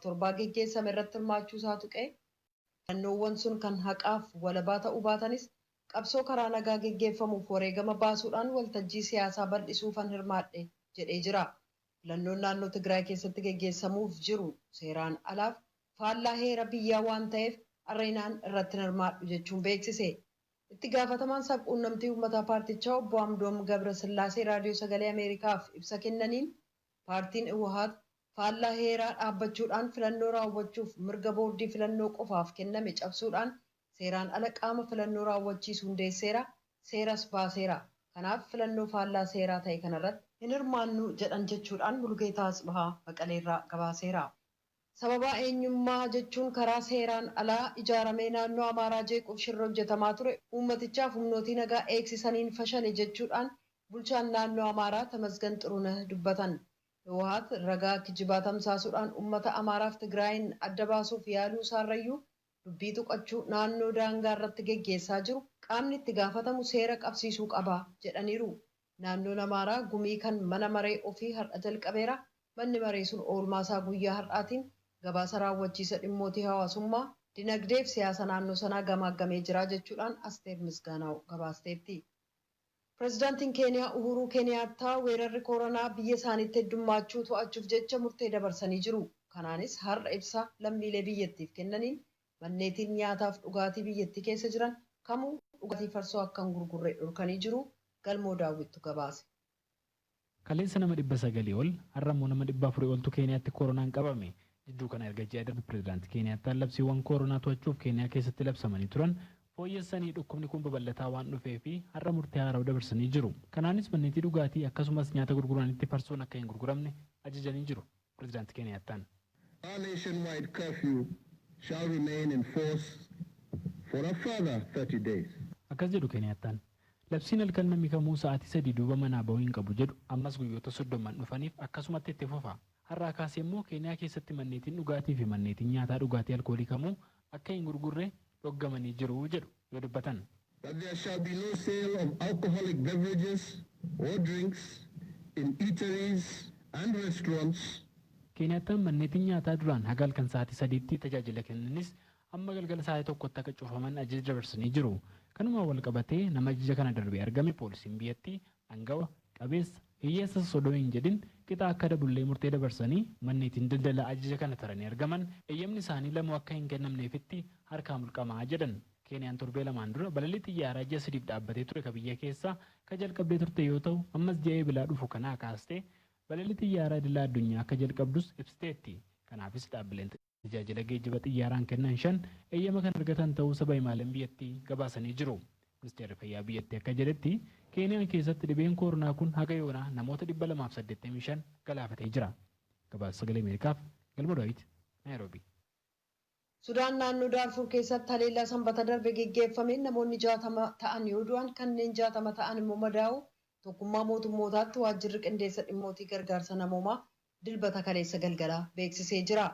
torbaa geggeessame irratti hirmaachuu isaa tuqee filannoowwan sun kan haqaaf walabaa ta'uu baatanis qabsoo karaa nagaa geggeeffamuuf wareegama baasuudhaan waltajjii siyaasaa bal'isuufan hirmaadhe jedhee jira. Filannoon naannoo Tigraay keessatti geggeessamuuf jiru seeraan alaaf faallaa heera biyyaa waan ta'eef arreenaan irratti hirmaadhu jechuun beeksise. Itti gaafatamaan sabquunnamtii uummataa paartichaa obbo Amdoom Gabrasillaasee raadiyoo sagalee Ameerikaaf ibsa kennaniin paartiin Iwahaat faallaa heeraa dhaabbachuudhaan filannoo raawwachuuf mirga boordii filannoo qofaaf kenname cabsuudhaan seeraan ala qaama filannoo raawwachiisu hundeesseera, seeras baaseera. Kanaaf filannoo faallaa seeraa ta'e kanarratti hin hirmaannu jedhan jechuudhaan Mulugeetaa Asbahaa Maqaleerraa gabaaseera. Sababa eenyummaa jechuun karaa seeraan alaa ijaaramee naannoo Amaaraa jeequuf shirri hojjetamaa ture uummatichaaf humnootii nagaa eegsisaniin fashale jechuudhaan bulchaan naannoo Amaaraa Tamasgan Xuruneh dubbatan. Iwahaat ragaa kijibaa tamsaasuudhaan uummata Amaaraaf Tigraayin adda baasuuf yaaluu isaarrayyuu dubbii tuqachuu naannoo daangaa irratti geggeessaa jiru qaamni itti gaafatamu seera qabsiisuu qaba jedhaniiru. Naannoon Amaaraa gumii kan mana maree ofii har'a jalqabeera. Manni maree sun oolmaasaa guyyaa har'aatiin gabaasa raawwachiisa dhimmootii hawaasummaa dinagdeef siyaasa naannoo sanaa gamaggamee jira jechuudhaan Asteer Misgaanaw gabaasteetti. Pireezidaantiin Keeniyaa Uhuruu Keeniyaattaa weerarri koronaa biyya isaaniitti heddummachuu to'achuuf jecha murtee dabarsanii jiru. Kanaanis har'a ibsa lammiilee biyyattiif kennaniin manneetiin nyaataaf dhugaatii biyyattii keessa jiran kamuu dhugaatii farsoo akka hin gurgurre dhorkanii jiru. Galmoo daawwittu gabaase. Kaleessa nama 900 ol har'ammoo nama 400 oltu Keeniyaatti koronaan qabame. Jidduu kana erga ji'a darbe pireezidaantii Keeniyaattaan labsiiwwan koronaa to'achuuf Keeniyaa keessatti labsamanii turan fooyyessanii dhukkubni kun babal'ataa waan dhufee fi har'a murtee haaraa dabarsanii jiru. Kanaanis manneetii dhugaatii akkasumas nyaata gurguranitti farsoon akka hin gurguramne ajajanii jiru. Pireezidaantii Keeniyaattaan. Our nationwide curfew shall remain in force for a further 30 days. Akkas jedhu Keeniyaattaan. Labsiin halkan namni kamuu sa'aatii 3 duuba manaa bahuu hin qabu jedhu ammas guyyoota 30 dhufaniif akkasumatti itti fufa. Har'aa kaasee immoo Keeniyaa keessatti manneetiin dhugaatii fi manneetiin nyaataa dhugaatii alkoolii kamuu akka hin gurgurre dhoggamanii jiru jedhu yoo dubbatan. That there shall be no sale of alcoholic beverages or drinks in eateries and restaurants. Keeniyaattaan manneetiin nyaataa duraan haga halkan sa'aatii 3tti tajaajila kennanis amma galgala sa'aatii 1tti akka cufaman ajaja dabarsanii jiru. Kanuma wal qabatee nama ajaja kana darbee argame poolisiin biyyattii aangawa qabeessa hiyyeessa sodoo hin jedhin qixa akka dabullee murtee dabarsanii manneetiin daldala ajaja kana taranii argaman eeyyamni isaanii lamuu akka hin kennamneefitti harkaa mulqamaa jedhan. Keeniyaan torbee lamaan dura balalii xiyyaaraa ji'a 3 dhaabbatee ture ka biyya keessaa ka jalqabdee turte yoo ta'u ammas ji'a eebilaa dhufu kanaa kaastee balalii xiyyaaraa idilaa addunyaa akka jalqabdus ibsiteetti. Kanaafis dhaabbileen tajaajila geejjiba xiyyaaraan kennan 5 eeyyama kan argatan ta'uu saba himaaleen biyyattii gabaasanii jiru. Ministeerri fayyaa biyyattii akka jedhetti Keeniyaan keessatti dhibeen koronaa kun haga yoonaa namoota 285 galaafatee jira. Gabaasa sagalee Ameerikaaf Galma Daawit, Naayiroobii. Sudaan naannoo Daarfur keessatti haleellaa sanbata darbe geggeeffameen namoonni 60 ta'an yoo du'an kanneen 60 ta'an immoo madaa'u tokkummaa mootummootaatti waajjirri qindeessa dhimmootii gargaarsa namoomaa dilbata kaleessa galgalaa beeksisee jira.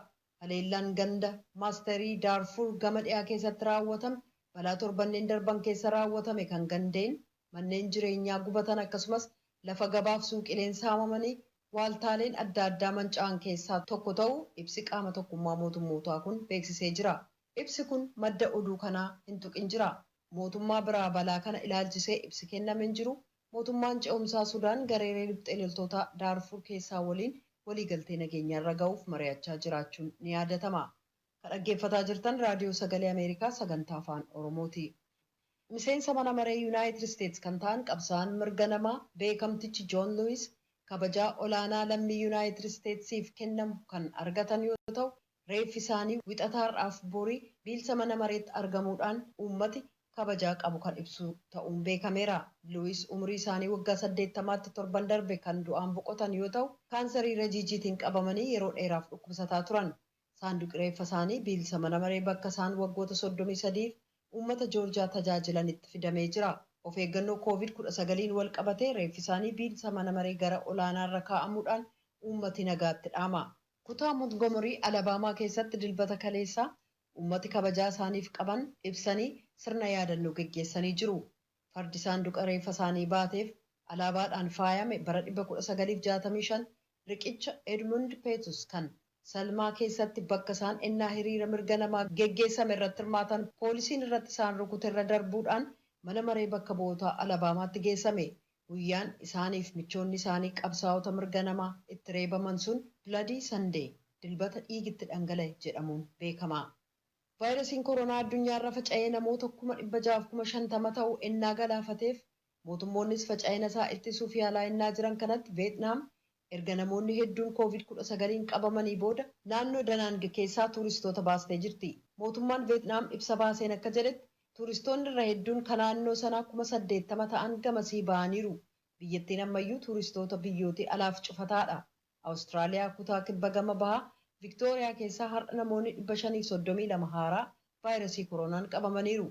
Haleellaan ganda maasterii Daarfur gama dhiyaa keessatti raawwatame balaa torbanneen darban keessa raawwatame kan gandeen manneen jireenyaa gubatan akkasumas lafa gabaaf suuqileen saamamanii waaltaaleen adda addaa manca'an keessaa tokko ta'uu ibsi qaama tokkummaa mootummootaa kun beeksisee jira. Ibsi kun madda oduu kanaa hin tuqin jira. Mootummaa biraa balaa kana ilaalchisee ibsi kenname hin jiru. Mootummaan ce'umsaa Sudaan gareelee lixxee loltoota Daarfur keessaa waliin waliigaltee nageenyaa irra ga'uuf mari'achaa jiraachuun ni yaadatama. Kan dhaggeeffataa jirtan raadiyoo sagalee Ameerikaa sagantaa afaan Oromooti. Miseensa mana maree Yuunaayitid Isteetsi kan ta'an qabsaa'aan mirga namaa beekamtichi Joon Luwis kabajaa olaanaa lammii Yuunaayitid Isteetsiif kennamu kan argatan yoo ta'u, reeffi isaanii wixataa har'aaf borii biilsa mana mareetti argamuudhaan uummati kabajaa qabu kan ibsu ta'uun beekameera. Luwis umrii isaanii waggaa 80tti torban darbe kan du'aan boqotan yoo ta'u, kaansarii rajiijiitiin qabamanii yeroo dheeraaf dhukkubsataa turan. Saanduqi reeffa isaanii biilsa mana maree bakka isaan waggoota 33f uummata Joorjiyaa tajaajilanitti fidamee jira. Of eeggannoo COVID-19 wal qabatee reeffi isaanii biilsa mana maree gara olaanaarra kaa'amuudhaan uummati nagaatti dhaama. Kutaa Montgomery Alabaamaa keessatti dilbata kaleessaa uummati kabajaa isaaniif qaban ibsanii sirna yaadannoo geggeessanii jiru. Fardi saanduqa reeffa isaanii baateef alaabaadhaan faayame bara 1965 riqicha Edmund Peetus kan Salmaa keessatti bakka isaan ennaa hiriira mirga namaa geggeessame irratti hirmaatan poolisiin irratti isaan rukute irra darbuudhaan mana maree bakka bu'ootaa Alabaamaatti geessame. Guyyaan isaaniif michoonni isaanii qabsaa'ota mirga namaa itti reebaman sun Bloody Sunday dilbata dhiigitti dhangala'e jedhamuun beekama. Vaayirasiin koronaa addunyaarra faca'ee namoota 650,000 ta'u ennaa galaafateef mootummoonnis faca'ina isaa ittisuuf yaalaa ennaa jiran kanatti Veetnaam erga namoonni hedduun COVID-19 qabamanii booda naannoo Danaang keessaa tuuristoota baastee jirti. Mootummaan Veetnaam ibsa baaseen akka jedhetti tuuristoonni irra hedduun kan naannoo sanaa 80,000 ta'an gamasii ba'aniiru. Biyyattiin ammayyuu tuuristoota biyyootii alaaf cufataadha. Awustiraaliyaa kutaa kibba gama bahaa Viktooriyaa keessaa har'a namoonni 532 haaraa vaayirasii koronaan qabamaniiru.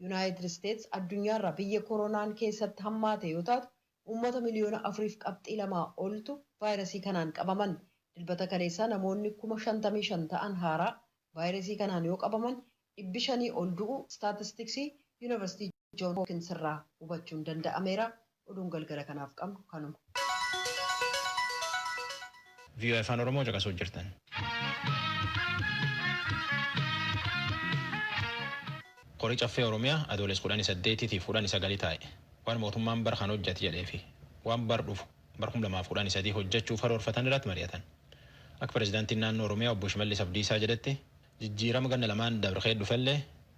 Yuunaayitid Isteets addunyaarra biyya koronaan keessatti hammaate yoo taatu uummata miliyoona 4.2 oltu vaayirasii kanaan qabaman. Dilbata kaleessaa namoonni 55,000 ta'an haaraa vaayirasii kanaan yoo qabaman 500 ol du'u staatistiksii yuunivarsiitii Joon Hookins irraa hubachuun danda'ameera. Oduun galgala kanaaf qabnu kanuma. Vii'oo afaan Oromoo caqasuu jirtan. Qorii caffee Oromiyaa adoolessa 18 fi 19 taa'e. Waan mootummaan bara kan hojjate jedhee fi waan bar dhufu bara 2013 hojjechuuf karoorfatan irratti mari'atan. Akka pirezidaantiin naannoo Oromiyaa obbo Shimallis Abdiisaa jedhetti jijjiirama ganna lamaan dabree dhufellee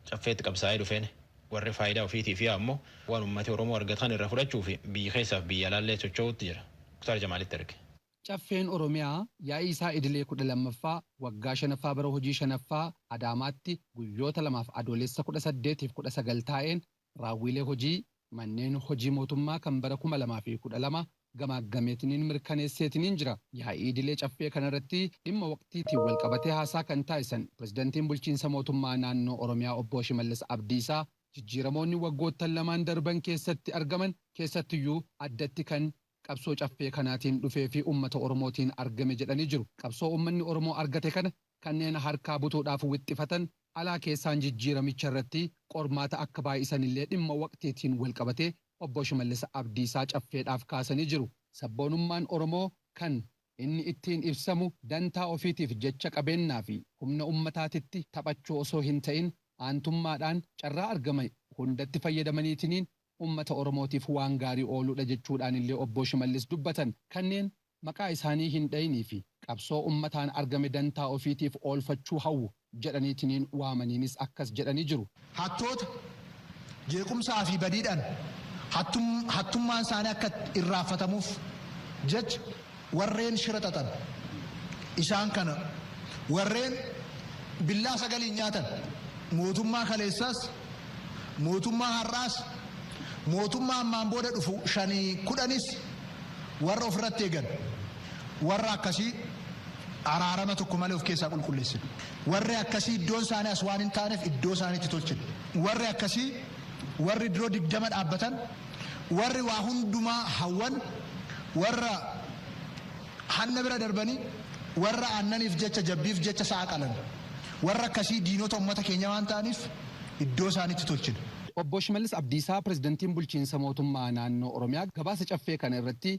caffeetti qabsaa'ee dhufeen warri faayidaa ofiitii fi ammoo waan uummati Oromoo argatan irra fudhachuu fi biyya keessaaf biyya alaallee socho'uutti jira. Kutaar Jamaalitti erge. Caffeen Oromiyaa yaa'ii isaa idilee 12ffaa waggaa 5ffaa bara hojii 5ffaa Adaamaatti guyyoota 2 adoolessa 18 fi 19 taa'een raawwiilee hojii manneen hojii mootummaa kan bara 2012 gamaaggameetiniin mirkaneesseetiniin jira. Yaa'ii idilee caffee kanarratti dhimma waqtiitiin walqabatee haasaa kan taasisan pirezidaantiin bulchiinsa mootummaa naannoo Oromiyaa obbo Shimallis Abdiisaa jijjiiramoonni waggoottan lamaan darban keessatti argaman keessattiyyuu addatti kan qabsoo caffee kanaatiin dhufee fi uummata Oromootiin argame jedhanii jiru. Qabsoo uummanni Oromoo argate kana kanneen harkaa butuudhaaf wixxifatan alaa keessaan jijjiiramicha irratti qormaata akka baay'isanillee dhimma waqtiitiin walqabatee obbo Shimallis Abdiisaa caffeedhaaf kaasanii jiru. Sabboonummaan Oromoo kan inni ittiin ibsamu dantaa ofiitiif jecha qabeennaa fi humna uummataatitti taphachuu osoo hin ta'in aantummaadhaan carraa argame hundatti fayyadamaniitiniin ummata Oromootiif waan gaarii ooluudha jechuudhaan illee obbo Shimallis dubbatan. Kanneen maqaa isaanii hin dhayinii fi qabsoo ummataan argame dantaa ofiitiif oolfachuu hawwu jedhaniitiniin waamaniinis akkas jedhanii jiru. Hattoota jeequmsaa fi badiidhaan hattummaan isaanii akka irraanfatamuuf jecha warreen shira xaxan isaan kana warreen billaa sagaliin nyaatan mootummaa kaleessaas mootummaa har'aas mootummaa ammaan booda dhufu 5-10 warra ofirratti eegan warra akkasii araarama tokko malee of keessaa qulqulleessin. Warri akkasii iddoon isaanii as waan hin taaneef iddoo isaaniitti tolchin. Warri akkasii warri diroo 20 dhaabbatan warri waa hundumaa hawwan warra hanna bira darbanii warra aannaniif jecha jabbiif jecha sa'a qalan warra akkasii diinota uummata keenya waan ta'aniif iddoo isaaniitti tolchin. Obbo Shimallis Abdiisaa pirezidaantiin bulchiinsa mootummaa naannoo Oromiyaa gabaasa caffee kana irratti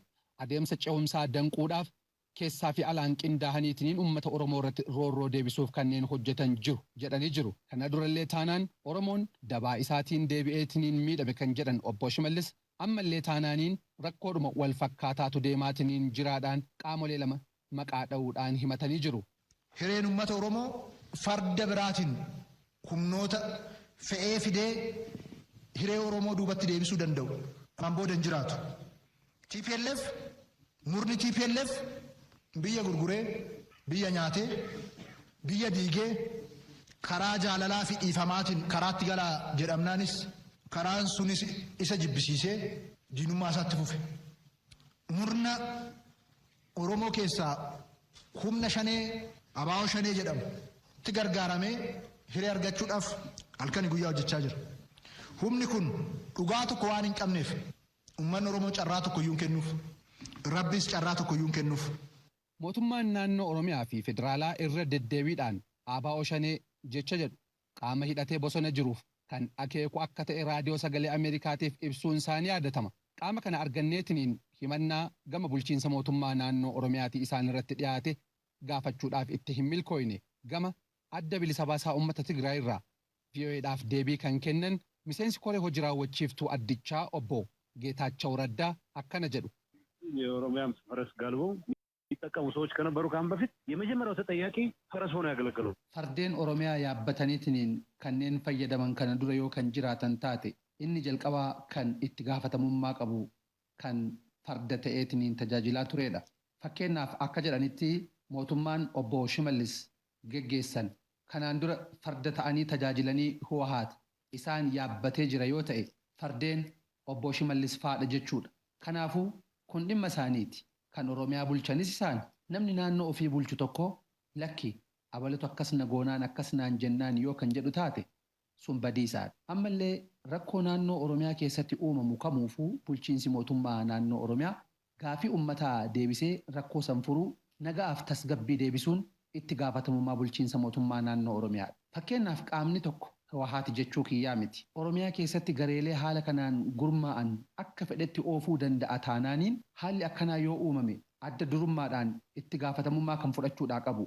adeemsa ce'umsaa danquudhaaf keessaa fi alaan qindaa'aniitiniin uummata Oromoo irratti roorroo deebisuuf kanneen hojjetan jiru jedhanii jiru. Kana durallee taanaan Oromoon dabaa isaatiin deebi'eetiniin miidhame kan jedhan obbo Shimallis ammallee taanaaniin rakkoodhuma wal fakkaataatu deemaatiniin jiraadhaan qaamolee lama maqaa dha'uudhaan himatanii jiru. Hireen uummata Oromoo farda biraatiin humnoota fe'ee fidee hiree Oromoo duubatti deebisuu danda'u. Kan booda hin jiraatu. TPLF murni TPLF biyya gurguree biyya nyaatee biyya diigee karaa jaalalaa fi dhiifamaatiin karaatti galaa jedhamnaanis karaan sunis isa jibbisiisee diinummaa isaatti fufe. Murna Oromoo keessaa humna shanee abaa'oo shanee jedhamu itti gargaaramee hiree argachuudhaaf halkanii guyyaa hojjechaa jira. Humni kun dhugaa tokko waan hin qabneef uummanni Oromoo carraa tokko iyyuu hin kennuuf. Rabbis carraa tokko iyyuu hin kennuuf. Mootummaan naannoo Oromiyaa fi federaalaa irra deddeebiidhaan abaa'oo shanee jecha jedhu qaama hidhatee bosona jiruuf kan akeeku akka ta'e raadiyoo sagalee Ameerikaatiif ibsuun isaanii yaadatama. Qaama kana arganneetiniin himannaa gama bulchiinsa mootummaa naannoo Oromiyaatii isaan irratti dhiyaate gaafachuudhaaf itti hin milkooyne gama adda bilisa baasaa uummata Tigraay irraa VOA'dhaaf deebii kan kennan miseensi koree hojii raawwachiiftuu addichaa obbo Geetaachoo Raddaa akkana jedhu. የኦሮሚያም ፈረስ ጋልቦ የሚጠቀሙ ሰዎች ከነበሩ ካሁን በፊት የመጀመሪያው ተጠያቂ ፈረስ ሆኖ ያገለገሉ fardeen oromiyaa yaabbataniitiin kanneen fayyadaman kana dura yoo kan jiraatan taate inni jalqabaa kan itti gaafatamummaa qabu kan farda ta'eetiin tajaajilaa turedha. Fakkeenyaaf akka jedhanitti mootummaan obbo Shimallis geggeessan kanaan dura farda ta'anii tajaajilanii Hoohaat isaan yaabbatee jira yoo ta'e fardeen obbo Shimallis faadha jechuudha. Kanaafuu kun dhimma isaaniiti. Kan oromiyaa bulchanis isaan namni naannoo ofii bulchu tokko lakki abalatu akkas nagoonaan akkas naan jennaan yoo kan jedhu taate sun badiisaadha. Ammallee rakkoo naannoo oromiyaa keessatti uumamu kamuufuu bulchiinsi mootummaa naannoo oromiyaa gaafii uummataa deebisee rakkoo san furuu nagaaf tasgabbii deebisuun itti gaafatamummaa bulchiinsa mootummaa naannoo oromiyaadha. Fakkeenyaaf qaamni tokko Hoohaati jechuu kiyyaa miti. Oromiyaa keessatti gareelee haala kanaan gurmaa'an akka fedhetti oofuu danda'a taanaaniin haalli akkanaa yoo uumame adda durummaadhaan itti gaafatamummaa kan fudhachuudhaa qabu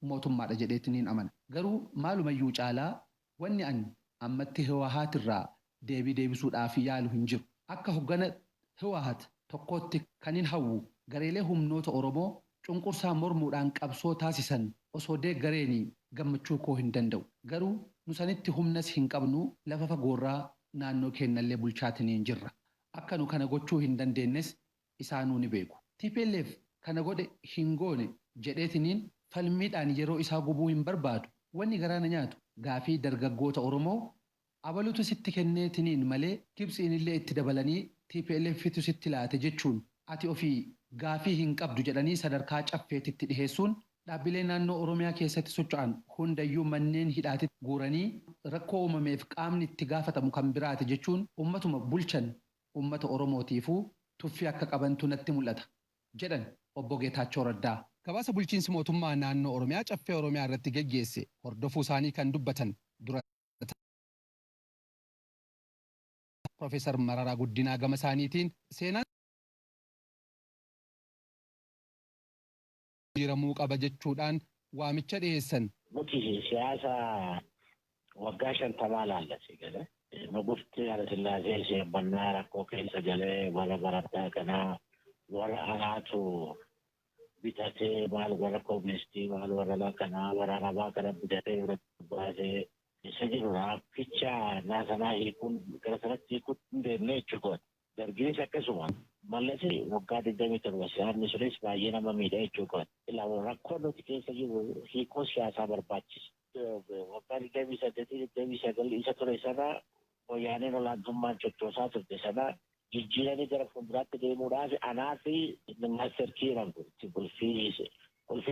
mootummaadha jedheetiin amana. Garuu maalumayyuu caalaa wanni ani ammatti Hoohaat irraa deebii deebisuudhaaf yaalu hin jiru. Akka hoggana Hoohaat tokkotti kan hin hawwu gareelee humnoota Oromoo cunqursaa mormuudhaan qabsoo taasisan osoo deeggareenii gammachuu koo hin danda'u. Garuu nusanitti humnas hin qabnu lafa fagoorraa naannoo keenyallee bulchaatiniin jirra. Akka nu kana gochuu hin dandeenyes isaanuu ni beeku. TPLF kana godhe hin goone jedheetiniin falmiidhaan yeroo isaa gubuu hin barbaadu. Wanni garaana nyaatu gaafii dargaggoota Oromoo abalutu sitti kenneetiniin malee Gibsiin illee itti dabalanii TPLFitu sitti laate jechuun ati ofii gaafii hin qabdu jedhanii sadarkaa caffeetitti dhiheessuun dhaabbilee naannoo Oromiyaa keessatti socho'an hundayyuu manneen hidhaatitti guuranii rakkoo uumameef qaamni itti gaafatamu kan biraati jechuun ummatuma bulchan ummata Oromootiifuu tuffii akka qabantu natti mul'ata jedhan obbo Geetaachoo Raddaa. Gabaasa bulchiinsi mootummaa naannoo Oromiyaa caffee Oromiyaa irratti geggeesse hordofuu isaanii kan dubbatan dura Profeesar Mararaa Guddinaa gama isaaniitiin seenaan jiramuu qaba jechuudhaan waamicha dhiyeessan. Nuti siyaasa waggaa 50 laallase gale. Nugufti Hayilasillaasee sheemmannaa rakkoo keessa galee wara barataa kanaa warra alaatu bitatee maal warra kooministii maal warra kanaa warra arabaa kana bitatee irratti baasee isa jirudha. Ficha naasanaa hiikuun gara sanatti hiikuun hin deemne jechuudha. Dargiinis akkasuma mallati waggaa 27 siyaasni sunis baay'ee nama miidha jechuudha. Ilaa rakkoo nuti keessa jiru hiikoo siyaasaa barbaachisa. Waggaa 28 isa ture sana wayyaaneen olaantummaan sochoosaa turte sana jijjiiranii gara fuulduraatti deemuudhaaf anaa fi maaster kiiran itti bulfii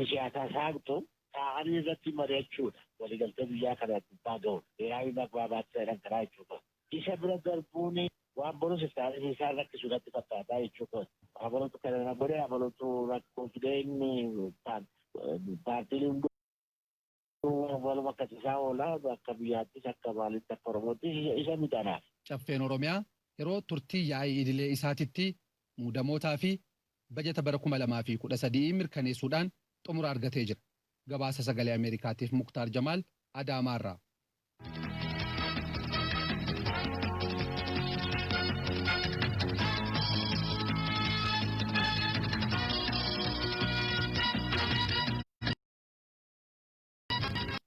siyaasaa saaqtu taa'anii irratti mari'achuudha. Waliigaltee biyyaa kana gubbaa ga'uudha. Beeraawi magbaabaatii jedhan karaa jechuudha. Isa bira darbuun waan bonus istaanii isaan rakkisuudhaatti fakkaataa jechuudha. Abalotu kana godhe abalotu rakkoo fidee inni paartiin waluma akkasiisaa oolaa akka biyyaattis akka maalitti akka Oromootti isa midhanaaf. Caffeen Oromiyaa yeroo turtii yaa'ii idilee isaatitti muudamootaa fi bajeta bara 2013 mirkaneessuudhaan xumura argatee jira. Gabaasa sagalee Ameerikaatiif Muktaar Jamaal Adaamaarraa.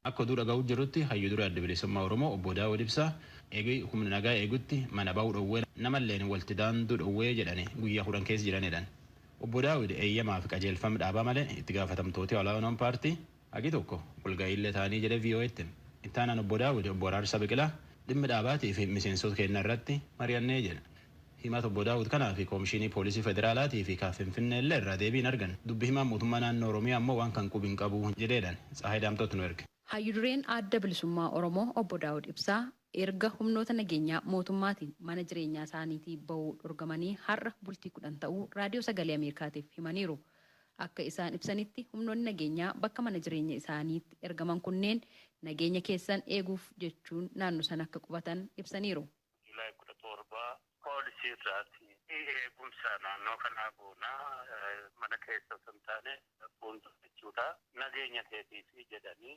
Akka dura ga'uu jirutti hayyuu dura adda bilisummaa Oromoo obbo Daawud Ibsaa eegee humna nagaa eegutti mana ba'uu dhowwee namalleen walti daanduu dhowwee jedhani guyyaa 10 keessa jiranidhaan. Obbo Daawud eeyyamaa fi qajeelfama dhaabaa malee itti gaafatamtooti olaanoon paartii hagi tokko walga'iillee ta'anii jedhee VOA'tti. Ittaanaan obbo Daawud obbo Araarsaa Biqilaa dhimmi dhaabaatii fi miseensota keenya irratti mari'annee jedha. Himata obbo Daawud kanaa fi Koomishinii Poolisii Federaalaatii fi Finfinnee illee irraa deebiin argan. Dubbi himaan mootummaa naannoo Oromiyaa ammoo waan kan qubiin qabu jedheedhaan Tsahaay Daamtootu nu erge. Hayyudureen adda bilisummaa Oromoo obbo Daawud Ibsaa erga humnoota nageenyaa mootummaatiin mana jireenyaa isaaniitii bahuu dhorgamanii har'a bultii 10 ta'uu raadiyoo sagalee Ameerikaatiif himaniiru. Akka isaan ibsanitti humnoonni nageenyaa bakka mana jireenya isaaniitti ergaman kunneen nageenya keessan eeguuf jechuun naannoo sana akka qubatan ibsaniiru. Juulaay 17 poolisii irraati eegumsa naannoo kanaa goonaa mana keessa osoo hin taane boontu jechuudha. Nageenya keetiif jedhanii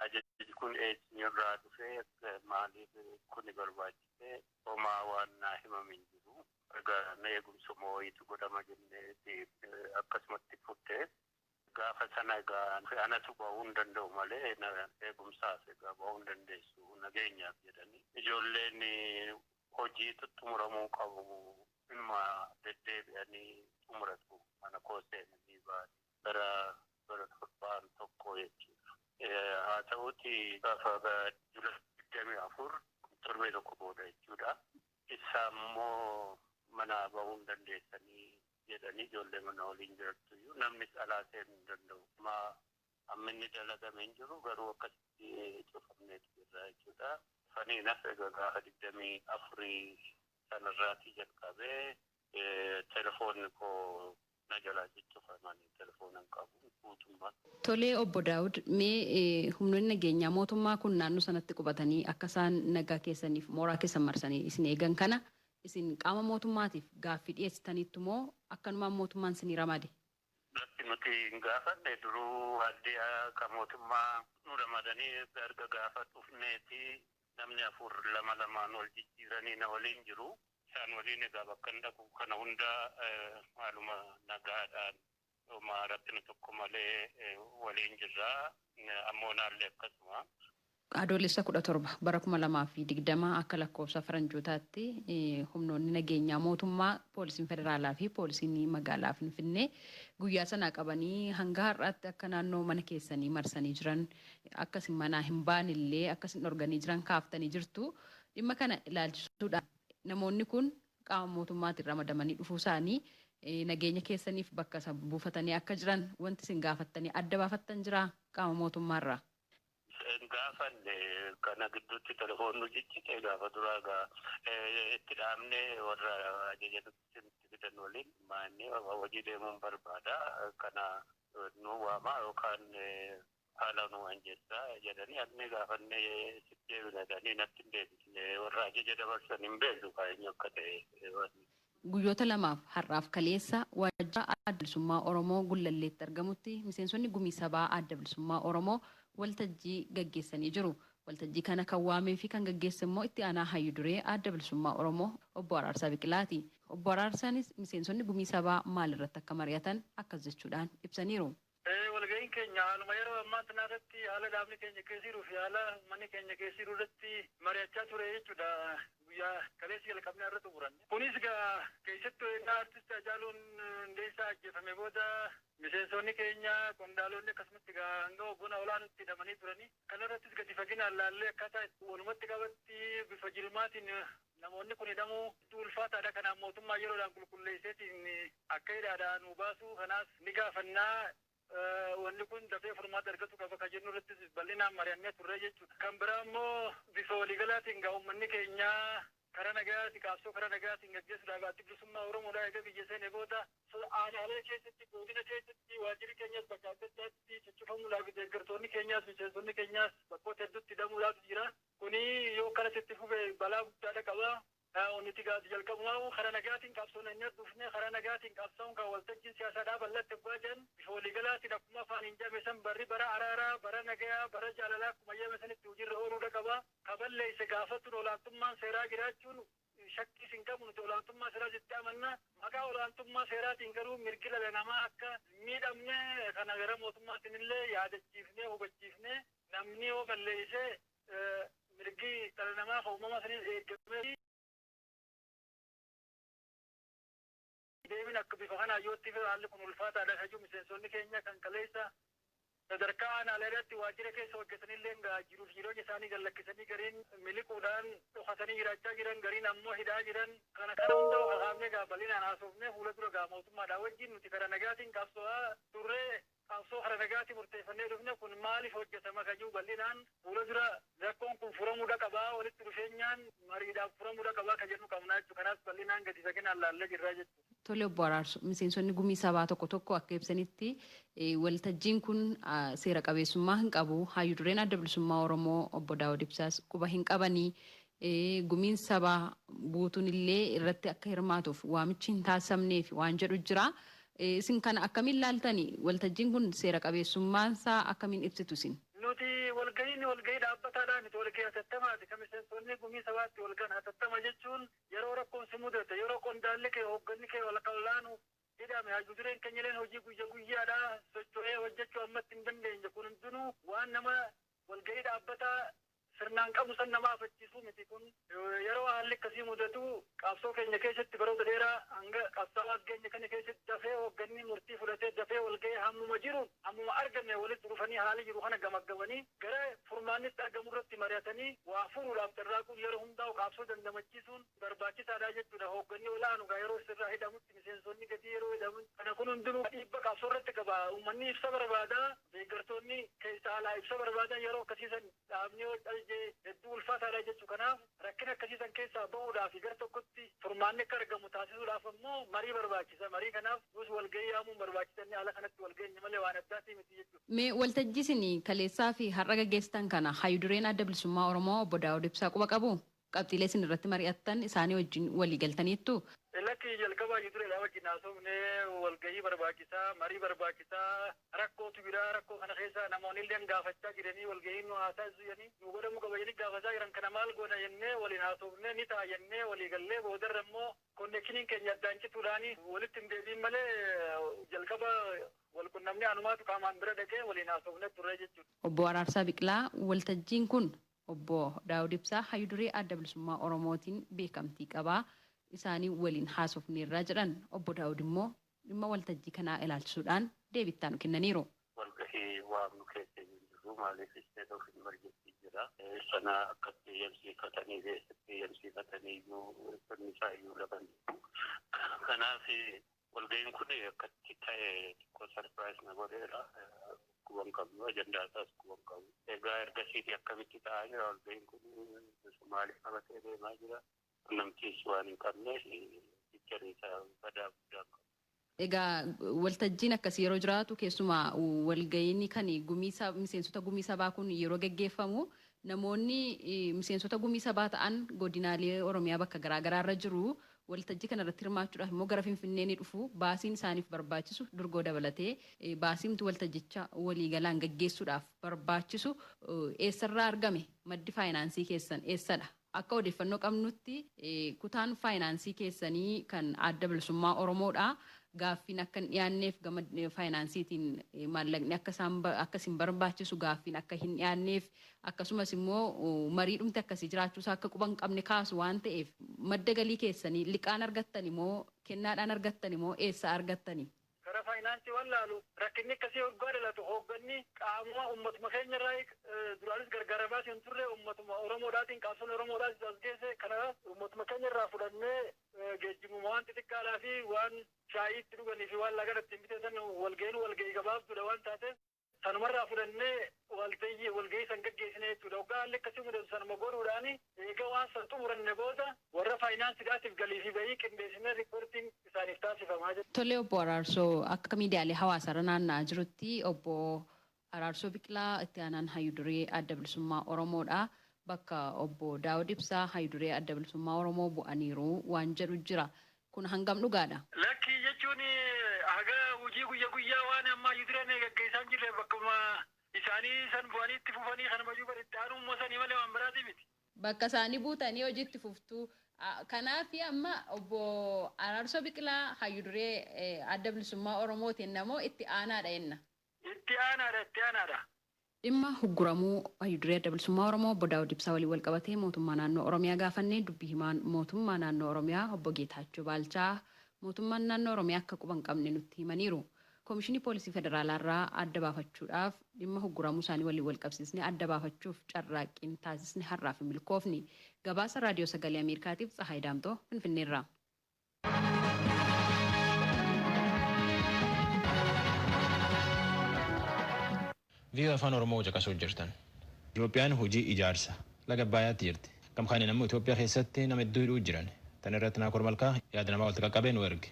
ajajni kun eenyurraa dhufee maaliif kun barbaachise homaa waan naa himamin jiru. Egaa na eegumsuma wayiitu godhama jennee akkasumatti futtee gaafa sana egaa anatu ba'uu hin danda'u malee eegumsaaf egaa ba'uu hin dandeessu nageenyaaf jedhanii ijoolleen hojii xumuramuu qabu dhimma deddeebi'anii xumuratu mana koo seenanii ba'anii bara torbaan tokko jechuudha. Haa ta'uuti gaafa jula 24 torbee tokko booda jechuudha. Isaa immoo mana ba'uu hin dandeessanii jedhanii ijoollee mana waliin jirtu namni alaa seenuu hin danda'u. Amminni dalagamee hin jiru garuu akkasitti cufamneetu jirra jechuudha. Faniinas egaa gaafa 24 sanarraatii jalqabee telefoonni koo na jalaa cicufamanii telefoona hin qabu guutummaa. Tolee obbo Daawud mee humnoonni nageenyaa mootummaa kun naannoo sanatti qubatanii akka isaan nagaa keessaniif mooraa keessan marsanii isin eegan kana isin qaama mootummaatiif gaaffii dhiyeessitaniittu moo akkanumaan mootummaan isinii ramade? Nuti hin gaafanne duruu addee akka mootummaa nu ramadanii erga gaafa dhufneeti namni 4 lamaan wal jijjiiranii na waliin jiru. Isaan waliin egaa bakka hin dhaqu kana hunda maaluma nagaadhaan homaa rakkina tokko malee waliin jirra. Ammoo naallee akkasuma. Adoolessa 17 bara 2020 akka lakkoofsa faranjootaatti humnoonni nageenyaa mootummaa poolisiin federaalaa fi poolisiin magaalaa Finfinnee guyyaa sana qabanii hanga har'aatti akka naannoo mana keessanii marsanii jiran akkasiin manaa hin baanillee akkasiin dhorganii jiran kaaftanii jirtu. Dhimma kana ilaalchisuudhaan namoonni kun qaama mootummaatiin ramadamanii dhufuu isaanii nageenya keessaniif bakka isa buufatanii akka jiran wanti isin gaafattanii adda baafattan jira qaama mootummaarraa. Gaafanne kana gidduutti telefoonni ciccite gaafa duraa itti dhaabnee warra ajajatti fidan waliin maannee hojii deemuun barbaada kana nu waama yookaan haala nu anjeessaa jedhanii adnee gaafannee sittee biladanii natti hin deebisne warra ajaja dabarsan hin beeknu kaa'eenyu akka ta'e. Guyyoota lamaaf har'aaf kaleessa waajjira adda bilisummaa Oromoo Gullalleetti argamutti miseensonni gumii sabaa adda bilisummaa Oromoo waltajjii gaggeessanii jiru. Waltajjii kana kan waamee fi kan gaggeesse immoo itti aanaa hayyu duree adda bilisummaa Oromoo obbo Araarsaa Biqilaati. Obbo Araarsaanis miseensonni gumii sabaa maalirratti akka mari'atan akkas jechuudhaan ibsaniiru. Walga'iin keenya haaluma yeroo ammaa kanarratti haala dhaabni keenya keessa jiruu fi haala manni keenya keessa jiru irratti mari'achaa ture jechuudha. Guyyaa kaleessa jalqabnee irratti xumuranne. Kunis egaa keessattuu egaa artist Hacaaluun Hundeessaa ajjeefame booda miseensonni keenya qondaalonni akkasumatti egaa hanga obboon olaanootti hidhamanii turanii kanarrattis gadi faginaan laallee akkaataa walumatti qabatti bifa jilmaatiin namoonni kun hidhamuu ulfaataadha. Kanaaf mootummaa yeroodhaan qulqulleesseetiin akka hidhaadhaan nu baasu kanaas ni gaafannaa. Wanni kun dafee furmaata argatu qaba kan jennu irratti bal'inaan mari'annee turre jechuudha. Kan biraa immoo bifa waliigalaatiin egaa uummanni keenya karaa nagaatiin qabsoo karaa nagaatiin gaggeessuudhaaf adda bilisummaa Oromoodhaa egaa biyya seenee booda aanaalee keessatti godina keessatti waajjirri keenyas bakka adda addaatti sochofamuudhaaf deeggartoonni keenyaas miseensonni keenyaas bakkoota hedduutti hidhamuudhaaf jira. Kuni yoo kanatti itti fufe balaa guddaadha qaba. Onniti gaati jalqabumaa karaa nagaatiin qabsoon inni dhufne karaa nagaatiin qabsoon kan waltajjiin siyaasaadhaa bal'atti baajan bifa waliigalaatiin akkuma afaan hin jabeessan barri bara araaraa bara nagayaa bara jaalalaa akkuma jabeessanitti hojiirra ooluudha qaba. Kaballeesse gaafattuun olaantummaan seeraa jiraachuun shakkii hin qabu nuti olaantummaa seeraa jettee amanna. Maqaa olaantummaa seeraatiin garuu mirgi dhala namaa akka miidhamne kana gara mootummaatiin illee yaadachiifnee hubachiifnee namni yoo balleesse mirgi dhala namaa uumama saniin eeggamee deebiin akka bifa kanaa yoo itti haalli kun ulfaataadha kajuu miseensonni keenya kan kaleessa sadarkaa aanaaleedhaatti waajjira keessa hojjetanillee jiruuf jireenya isaanii gallakkisanii gariin miliquudhaan dhokatanii jiraachaa jiran gariin ammoo hidhaa jiran kana hunda hakaafnee bal'inaan haasofnee fuula dura mootummaadhaa wajjin nuti karaa nagaatiin qabsoo'aa turree qabsoo karaa nagaatiin murteeffannee dhufne kun maaliif hojjetama kajuu bal'inaan fuula dura rakkoon kun furamuudha qabaa walitti dhufeenyaan mariidhaaf furamuudha qabaa kan jennu qabnaa jechuudha. Kanaas bal'inaan gadi faginaan laallee jirraa jechuudha. Tole obbo Araarsu miseensonni gumii sabaa tokko akka ibsanitti waltajjiin kun seera qabeessummaa hin qabu. Hayyuu dureen adda bilisummaa Oromoo obbo Daawud Ibsaas quba hin qabanii gumiin sabaa guutuun illee irratti akka hirmaatuuf waamichi hin taasifamneef waan jedhu jira. Isin kana akkamiin ilaaltani? Waltajjiin kun seera qabeessummaansaa akkamiin ibsitu isin? Nuti walgahii dhaabbataadhaan walgahii hatattamaati. Kan miseensonni gumii sabaatti walgahan hatattama jechuun yeroo rakkoon si mudate yeroo qondaalli kee hoogganni kee walakkaulaanu hidhame hayyuu dureen keenyaleen hojii guyyaadhaa socho'ee hojjechuu ammatti hin dandeenye. Kun hundinuu waan nama walgahii dhaabbataa sirnaan qabu san nama afachiisuu miti. Kun yeroo haalli akkasii mudatu qabsoo keenya keessatti baroota dheeraa hanga qabsaawaa keenya kana keessatti dafee hoogganni murtii fudhatee dafee walgahee hammuma jiruun hammuma arganne walitti dhufanii haala jiru kana gamaggamanii gara furmaannitti argamu irratti mari'atanii waa furuudhaaf carraaquun yeroo hundaa'u qabsoo dandamachiisuun barbaachisaadha jechuudha. Hoogganni olaanu yeroo sirraa hidhamutti miseensonni gadii yeroo hidhamu kana kun hundinuu dhiibba qabsoo irratti qaba. Uummanni ibsa barbaada, deeggartoonni keessa alaa ibsa barbaadan yeroo akkasiisan dhaabni hedduu ulfaataadha jechuu. Kanaaf rakkina akkasiisan keessaa bahuudhaaf gara tokkotti furmaanni akka argamu taasisuudhaaf ammoo marii barbaachisa. Marii kanaaf nus walgahii yaamuun barbaachisanne haala kanatti walgaheenye malee waan addaati miti jechuudha. Mee waltajjii isin kaleessaa fi har'a gaggeessitan kana hayyudureen adda bilisummaa Oromoo obbo Daawud Ibsaa quba qabu? Qabxiilee isin irratti mari'attan isaanii wajjin walii galtaniittu? Lakki jalqabaa hayyudureedhaa wajjin haasofnee walgahii barbaachisaa, marii barbaachisaa, rakkootu biraa rakkoo kana keessa namoonni illee gaafachaa jiranii walgahiin nu haasa'u jedhanii nu godhamu qaba jedhanii gaafachaa jiran kana maal goona jennee waliin haasofnee ni ta'a jennee walii gallee boodarra immoo konneekshiniin keenya addaan cituudhaani walitti hin deebiin malee jalqaba walqunnamnee anumaatu qaamaan bira dhaqee waliin haasofnee turre jechuudha. Obbo Araarsaa Biqilaa, waltajjiin kun obbo Daawud Ibsaa hayyuduree adda bilisummaa Oromootiin beekamtii qabaa. Isaanii waliin haasofneerraa jedhan. Obbo Daawud immoo dhimma waltajjii kanaa ilaalchisuudhaan deebittaa nu kennaniiru. Walgahii waamnu keessa jiru maaliif ishee tokko hin margetti jira. Sana akkatti yamsiifatanii keessatti yamsiifatanii iyyuu sirni isaa iyyuu laban. Kanaaf walgahiin kun akkatti ta'e xiqqoo sarpiraayis na godheera. Kuban qabnu ajandaa isaas kuban qabu. Egaa ergasiiti akkamitti ta'aa jira walgahiin kun maaliif qabatee deemaa jira. Namtiis waan hin qabneef jijjiirri isaa badaa guddaa qabu. Egaa waltajjiin akkasii yeroo jiraatu keessumaa walgahiin kan miseensota gumii sabaa kun yeroo gaggeeffamu namoonni miseensota gumii sabaa ta'an godinaalee Oromiyaa bakka garaagaraa irra jiru. Waltajjii kana irratti hirmaachuudhaaf immoo gara Finfinnee ni dhufu. Baasiin isaaniif barbaachisu durgoo dabalatee baasiimti waltajjicha waliigalaan gaggeessuudhaaf barbaachisu eessarraa argame? Maddi faayinaansii keessan eessadha? Akka odeeffannoo qabnutti kutaan faayinaansii keessanii kan adda bilisummaa Oromoodha. Gaaffiin akka hin dhiyaanneef gama faayinaansiitiin maallaqni akka isin barbaachisu gaaffiin akka hin dhiyaanneef akkasumas immoo mariidhumti akkasii jiraachuusaa akka quba hin qabne kaasu waan ta'eef madda galii keessanii liqaan argattan immoo kennaadhaan argattan immoo eessa argattani? Karaa faayinaansii waan laalu rakkinni akkasii waggaa dhalatu hoogganni qaamuma uummatuma keenya irraa duraanis gargaaramaa hin turre uummatuma Oromoodhaatiin qabsoon Oromoodhaatiin as geesse kana uummatuma keenya irraa fudhannee geejjibuma waan xixiqqaadhaa fi waan shaayii itti dhuganii fi waan lagan ittiin biteessan walgahii gabaabduudha waan taateef sanumarraa fudhannee walgahii san gaggeessine jechuudha. Waggaa haalli akkasii mudatu sanuma godhuudhaani eega waan san xumuranne booda warra faayinaansiidhaatiif galii fi bahii qindeessinee riippoortiin isaaniif taasifamaa jira. Tole obbo Araarsoo akka miidiyaalee hawaasaarra naanna'aa jirutti obbo Araarsoo Biqilaa itti aanaan hayyuduree adda bilisummaa Oromoodha. Bakka obbo Daawud Ibsaa hayyuduree adda bilisummaa Oromoo bu'aniiru waan jedhu jira. Kun hangam dhugaadha? Lakkii jechuun haga hojii guyyaa waan amma hayyudureen gaggeessaa jirre bakkuma isaanii san bu'anii itti fufanii kanamayyuu bari itti aanuu immoo sanii malee waan biraati miti. Bakka isaanii buutanii hojii itti fuftuu. Kanaaf amma obbo Araarsoo Biqilaa hayyuduree adda bilisummaa Oromootiin namoo itti aanaadha jenna. Itti aanaadha. Dhimma hugguramuu hayyuduree adda bilisummaa Oromoo obbo Daawud Ibsaa waliin wal qabatee mootummaa naannoo Oromiyaa gaafannee dubbii himaan mootummaa naannoo Oromiyaa obbo Geetaachoo Baalchaa mootummaan naannoo Oromiyaa akka quba hin qabne nutti himaniiru. Koomishinii Poolisii Federaalaa irraa adda baafachuudhaaf dhimma hugguramuu isaanii waliin wal qabsiisnee adda baafachuuf carraaqqiin taasisne har'aaf hin milkoofne. Gabaasa Raadiyoo Sagalee Ameerikaatiif Tsahaay Daamtoo Finfinneerraa. Vii'oo afaan Oromoo caqasuu jirtan. Itoophiyaan hojii ijaarsa laga Abbayyaatti jirti. Gamkaaniin ammoo Itoophiyaa keessatti nama hedduu hidhuu jiran. Tan irratti Naakoor Malkaa yaada namaa walitti qaqqabee nu erge.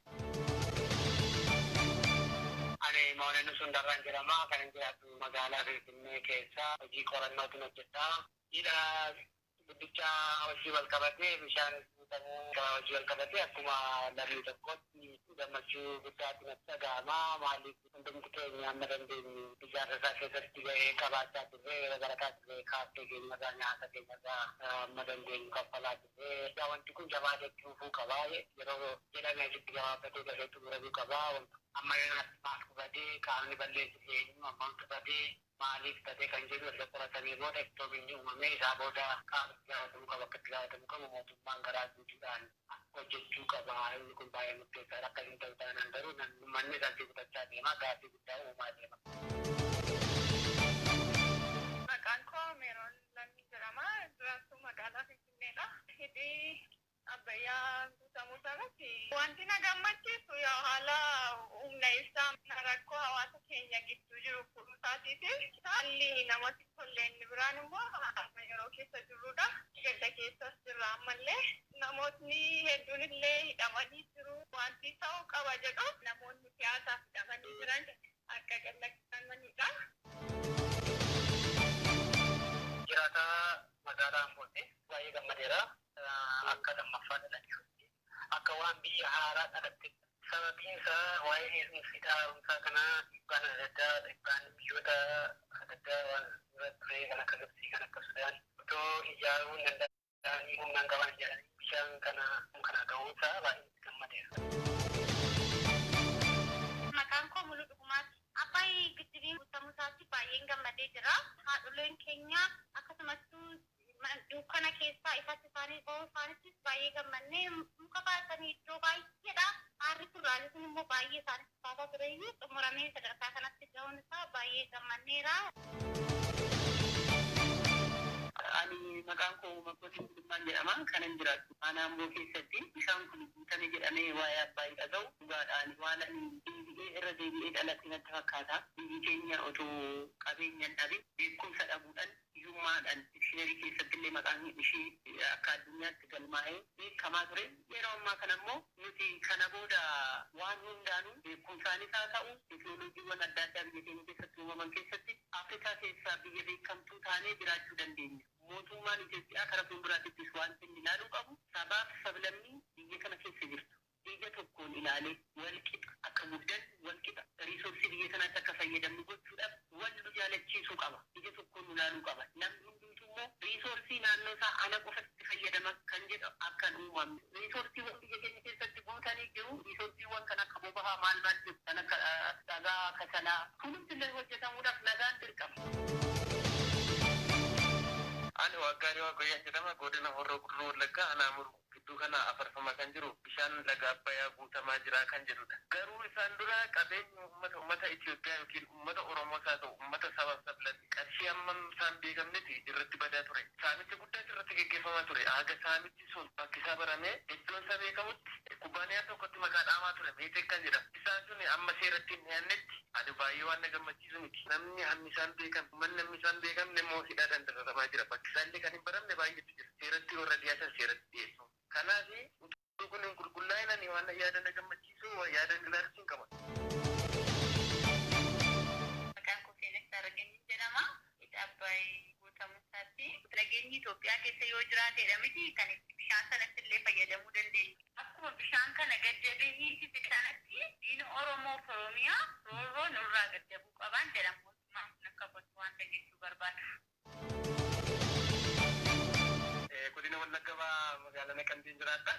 Ani Mooneen Sundarraan jedhama. Kan jiraatu magaalaa Finfinnee keessa hojii qorannootiin hojjedha. Hidha guddicha hojii wal qabatee bishaan hojii wal qabatee akkuma lammii tokkotti gammachuu guddaatti natti dhaga'ama. Maaliif hundumti keenya amma dandeenyu ijaarsa isaa keessatti gahee qabaachaa turre barataa turre kaaffee keenyarraa nyaata keenyarraa amma dandeenyu kaffalaa turre. Wanti kun jabaachuu qaba. Yeroo jedhame asitti gabaabbatee dafee xumuramuu qaba. Amma maaf kubadee qaamni balleessu eenyu ammaan kubadee maaliif ta'e kan jedhu erga qoratamee booda iftoominni uumamee isaa booda qaama itti gaafatamuu qaba. Akka itti gaafatamuu qabu mootummaan garaa guutuudhaan hojjechuu qaba. Inni kun baay'ee murteessaadha. Akka hin ta'u taanaan garuu manni isaatti guddataa deema. Gaaffii guddaa uumaa deema. Maqaan koo Meeroon Lammii jedhama. Jiraattuu magaalaa Finfinneedha. Hidhii Abbayyaa guutamuu isaarratti wanti na gammachiisu haala humna ibsaa rakkoo hawaasa keenya gidduu jiru furuusaatiifi haalli namatti tolle inni biraan immoo yeroo keessa jirrudha. Gadda keessas jirra ammallee namootni hedduun illee hidhamanii jiru. Wanti ta'uu qaba jedhu namoonni siyaasaaf hidhamanii jiran akka gadhiifamanidha. Jiraataa magaalaa Ambootti baay'ee gammadeera. Akka lammaffaa dhalachuu akka waan biyya haaraa dhalatte sababiin isaa waa'ee eegumsa haaromsaa kanaa dhiibbaan adda addaa dhiibbaan biyyoota adda addaa waan ture kan akka Gibsii kan akka Sudaan otoo ijaaruu hin danda'anii humnaan qaban jedhanii bishaan kana ga'uunsaa baay'ee gammadeera. Maqaan koo Muluu Dhugumaati. Abbaay giddibiin guutamuu isaatti baay'een gammadee jira. Haadholeen keenya akkasumas dukkana keessaa ifatti isaanii ba'uu isaaniittis baay'ee gammannee muka baatanii iddoo baay'eedha. Haarri turraalee sun immoo baay'ee isaanitti baataa tureyyuu xumuramee sadarkaa kanatti ga'uun isaa baay'ee gammanneera. Ani maqaan koo Makkootiin Gudummaan jedhama. Kanan jiraatu aanaa Amboo keessatti bishaan kun guutame jedhamee waa'ee Abbaayii dhaga'u dhugaadhaan waan deebi'ee irra deebi'ee dhalatti natti fakkaata. Biyyi keenya otoo qabeenyaan dhabe beekumsa dhabuudhaan hiyyummaadhaan dikshiinarii keessatti illee maqaan ishee akka addunyaatti galmaa'ee beekamaa ture. Yeroo ammaa kana immoo nuti kana booda waan hundaanuu beekumsaanis haa ta'u teekinooloojiiwwan adda addaa biyya keenya keessatti uumaman keessatti Afrikaa keessaa biyya beekamtuu taanee jiraachuu dandeenya. Mootummaan Itoophiyaa karaa fuulduraattis wanti inni ilaaluu qabu sabaaf sablammii biyya kana keessa jirtu biyya tokkoon ilaalee walqixa akka guddan walqixa riisoorsii biyya kanaatti akka fayyadamnu gochuudhaaf wal nu jaalachiisuu qaba. Biyya tokkoon ilaaluu qaba. Namni hundumtuu immoo riisoorsii naannoo isaa ana qofatti fayyadama kan jedhu akka hin uumamne. Riisoorsiiwwan biyya keenya keessatti guutanii jiru. Riisoorsiiwwan kan akka boba'aa maal jiru kan akka dhagaa kasalaa kunuunsi illee hojjetamuudhaaf nagaan dirqama. Ani waggaanii Waaqayyaan jedhama. Godina Horroo Guduruu Wallaggaa Anaamuru gidduu kana afarfama kan jiru bishaan laga Abbayyaa guutamaa jira kan jedhudha. Garuu isaan dura qabeenyi uummata Itoophiyaa yookiin uummata Oromoos haa ta'u uummata sabaaf sablatii qarshii hammam isaan beekamnetti irratti badaa ture. Saamichi guddaa irratti gaggeeffamaa ture. Haga saamichi sun bakki isaa baramee iddoon isaa beekamutti kubbaaniyaa tokkotti maqaa dhaamaa ture. Meetek kan jedhamu. Isaan sun amma seeratti hin dhiyaannetti ani baay'ee waan na gammachiisu miti. Namni hammi isaan beekan manni hammi isaan beekamne immoo hidhaadhaan dararamaa jira. Bakki isaallee kan hin baramne baay'eetu jira. Seeratti warra dhiyaatan seeratti dhiyeessu. Kanaaf utuu kun hin qulqullaa'inani waan yaada na gammachiisu yaada ilaalchiin qaba. Maqaan koo Seenessaa Rageenyi jedhama. Abbaayii guutamuu isaatti nageenyi Itoophiyaa keessa yoo jiraatedha miti kan bishaan sanatti illee fayyadamuu dandeenya. Akkuma bishaan kana gaddabee kanatti diina Oromoo fi Oromiyaa roorroo nurraa gaddabuu qaban jedhamu. Mootummaan kun akka gochuu waan jechuu barbaada. Godina Wallaggaa magaalaa Naqamteen jiraadha.